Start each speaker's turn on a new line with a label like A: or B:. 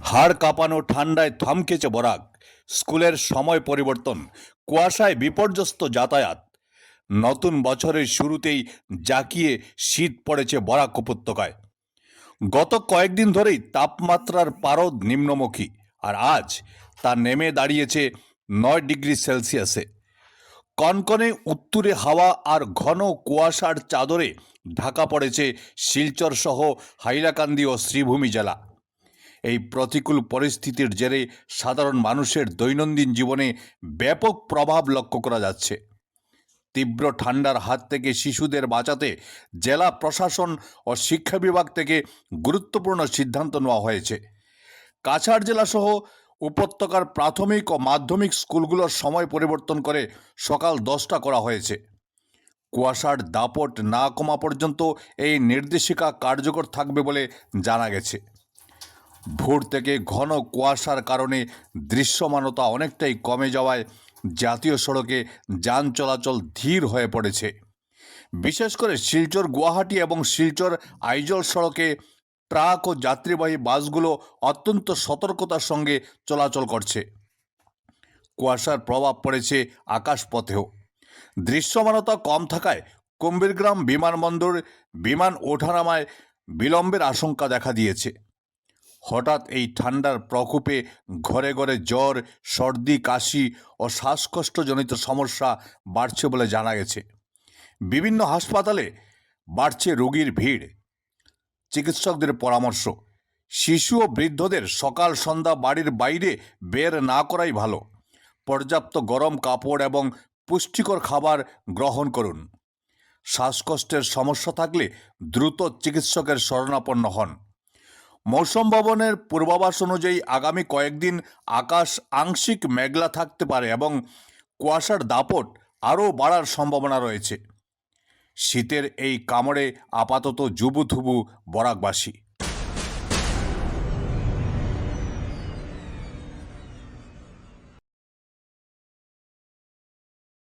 A: হাড় কাঁপানো ঠান্ডায় থমকেছে বরাক। স্কুলের সময় পরিবর্তন, কুয়াশায় বিপর্যস্ত যাতায়াত। নতুন বছরের শুরুতেই জাঁকিয়ে শীত পড়েছে বরাক উপত্যকায়। গত কয়েকদিন ধরেই তাপমাত্রার পারদ নিম্নমুখী, আর আজ তা নেমে দাঁড়িয়েছে 9 ডিগ্রি সেলসিয়াসে। কনকনে উত্তুরে হাওয়া আর ঘন কুয়াশার চাদরে ঢাকা পড়েছে শিলচর সহ হাইলাকান্দি ও শ্রীভূমি জেলা। এই প্রতিকূল পরিস্থিতির জেরে সাধারণ মানুষের দৈনন্দিন জীবনে ব্যাপক প্রভাব লক্ষ্য করা যাচ্ছে। তীব্র ঠান্ডার হাত থেকে শিশুদের বাঁচাতে জেলা প্রশাসন ও শিক্ষা বিভাগ থেকে গুরুত্বপূর্ণ সিদ্ধান্ত নেওয়া হয়েছে। কাছাড় জেলাসহ উপত্যকার প্রাথমিক ও মাধ্যমিক স্কুলগুলোর সময় পরিবর্তন করে সকাল 10টা করা হয়েছে। কুয়াশার দাপট না কমা পর্যন্ত এই নির্দেশিকা কার্যকর থাকবে বলে জানা গেছে। ভোর থেকে ঘন কুয়াশার কারণে দৃশ্যমানতা অনেকটাই কমে যাওয়ায় জাতীয় সড়কে যান চলাচল ধীর হয়ে পড়েছে। বিশেষ করে শিলচর গুয়াহাটি এবং শিলচর আইজল সড়কে ট্রাক ও যাত্রীবাহী বাসগুলো অত্যন্ত সতর্কতার সঙ্গে চলাচল করছে। কুয়াশার প্রভাব পড়েছে আকাশপথেও। দৃশ্যমানতা কম থাকায় কুম্ভীরগ্রাম বিমানবন্দর বিমান ওঠানামায় বিলম্বের আশঙ্কা দেখা দিয়েছে। হঠাৎ এই ঠান্ডার প্রকোপে ঘরে ঘরে জ্বর, সর্দি, কাশি ও শ্বাসকষ্টজনিত সমস্যা বাড়ছে বলে জানা গেছে। বিভিন্ন হাসপাতালে বাড়ছে রোগীর ভিড়। চিকিৎসকদের পরামর্শ, শিশু ও বৃদ্ধদের সকাল সন্ধ্যা বাড়ির বাইরে বের না করাই ভালো। পর্যাপ্ত গরম কাপড় এবং পুষ্টিকর খাবার গ্রহণ করুন। শ্বাসকষ্টের সমস্যা থাকলে দ্রুত চিকিৎসকের শরণাপন্ন হন। মৌসুম ভবনের পূর্বাভাস অনুযায়ী আগামী কয়েকদিন আকাশ আংশিক মেঘলা থাকতে পারে এবং কুয়াশার দাপট আরও বাড়ার সম্ভাবনা রয়েছে। শীতের এই কামড়ে আপাতত জুবুথুবু বরাকবাসী।